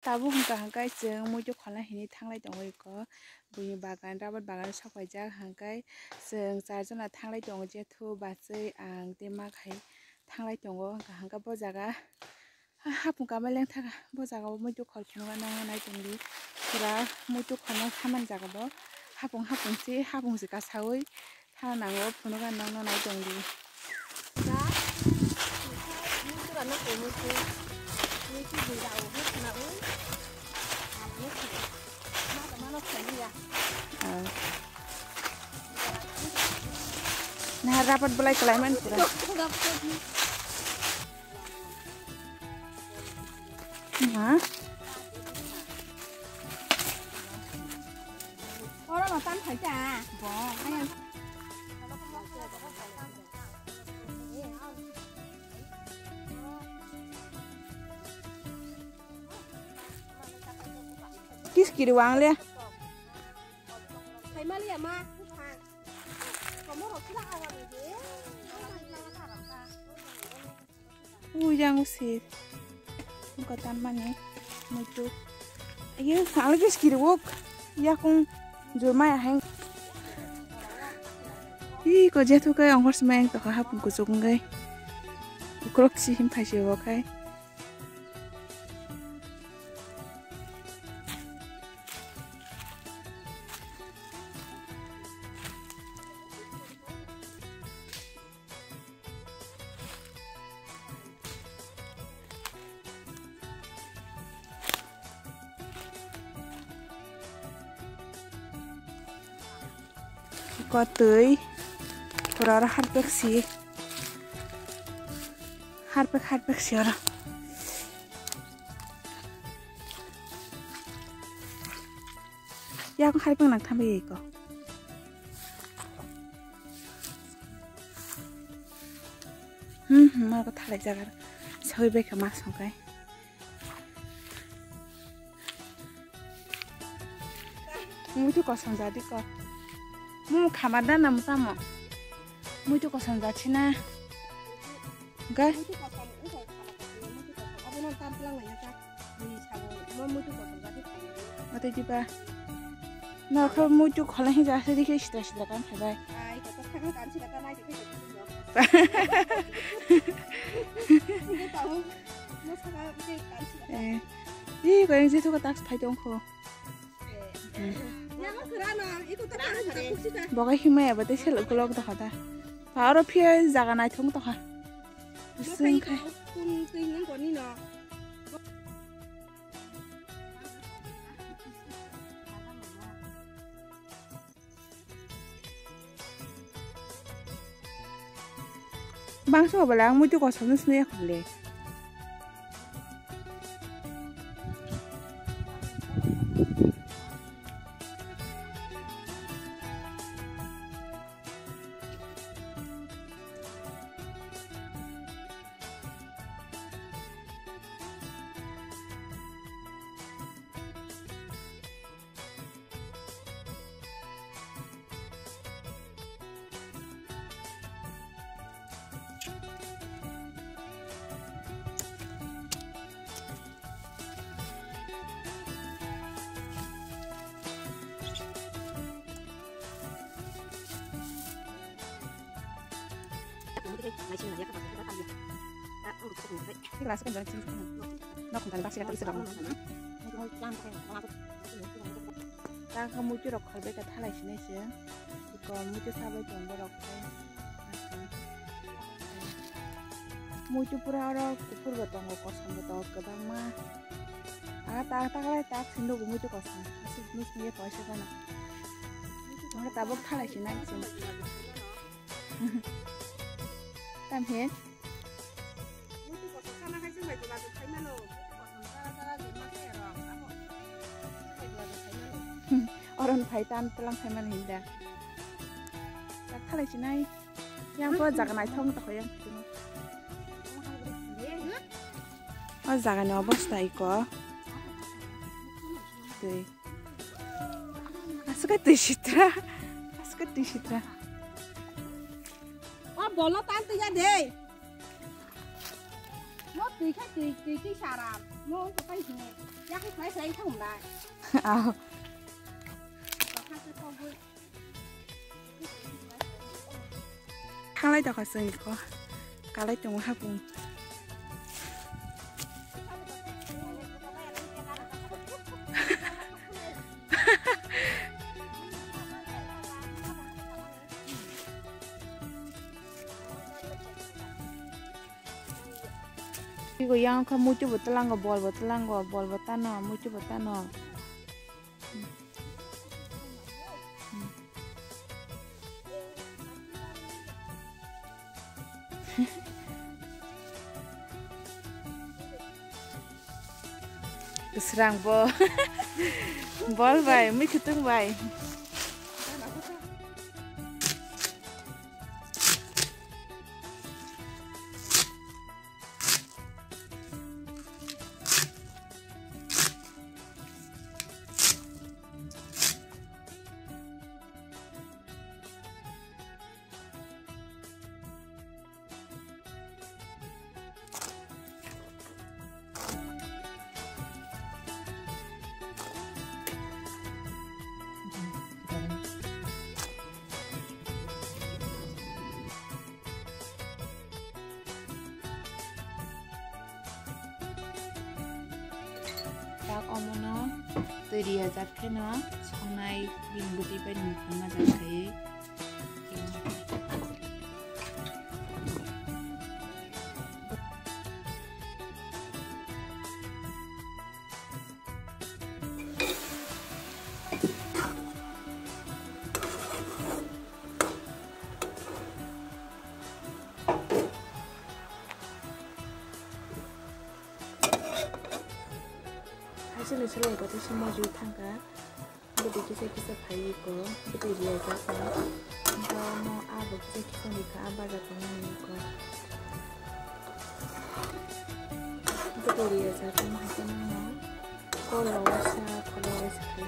Tabu hangka hangkai jeng muju khola hini thanglai tongo iko buni bagan rabat bagan sakwajak hangkai jeng charjona thanglai tongo jethu bachai ang tema khai thanglai tongo hangka bo jaga hapung kamal leng thaga bo jaga muju khol kheno nai tongli pura muju khona saman jaga bo hapung si kasawi thana nango phuno ga nai tongli da muju ga na ko muju muju bira o ho na o nah rapat belai kelaiman pura nah orang makan saja ayo kis kiri wang le thấy mà liền mà có một hộp lá vào đấy yang sih ko tan mane muju ayo sang kis kiri wok ya kung jurma ya hang ko jethu kai ongor smeng to ha pung ko jung gai krok si him phai se kai có tới rồi hát bác sĩ rồi ya con hai bác nặng tham gì có mà có thay lại ra hơi bé cả mắt xong cái mũi chú có xong ra đi con mu kamada namu tamo muju kosan gachina ga mate jiba na kho muju khola hi jase dikhe sitra kan phabai goreng je tu ka tax phai dong kho Bokai himaya bate selok kulok to khata. Paro phia jaga nai thong to kha. Sing khai. Bang so balang muju ko sonu sne khole. Ini kelas kan jalan sini. Nak kontan taksi kata istirahat. Ta kamu tu rok kalau bekat halai sini sih. Kamu tu sahabat jombo rok. Muju pura rok kupur betong kosong betong kedang mah. Tak lah tak sindu muju kosong. Masih ni puasa kan. Mana tabok halai sini sih. Tam hen. Orang Thailand telang Thailand hinda. Tak kali sini, yang kau jaga naik thong tak yang itu. Oh jaga ni apa sih iko? Tuh, asukat di sitra. Wah bola tante ya deh. Mot tùy khách tùy cái xà làm mua cái gì chắc cái phải xây không lại เอา có khác cái con vui ทางไรต่อขอเสยก็การไรตรงห้าปุงพี่ก็ยังเขามูจุบตะลังกับบอลบตะลังกับบอลบตานอมูจุบตานอserang bol bol bayไม่คือตึงใบจากออมเนาะตัวเดียวจัดแค่เนาะช่องในบินบุตรีไปหนึ่งคนมาจากไหนซึ่งในเฉลยก็จะชิมมาดูทางกันบุตรที่ใช้กิจพายก็บุตรเรียนจากนั้นก็มออาบุตรที่ใช้กิจนิคาบาจากนั้นก็บุตรเรียนจากนั้นให้กันเนาะก็เราชาก็เราสักที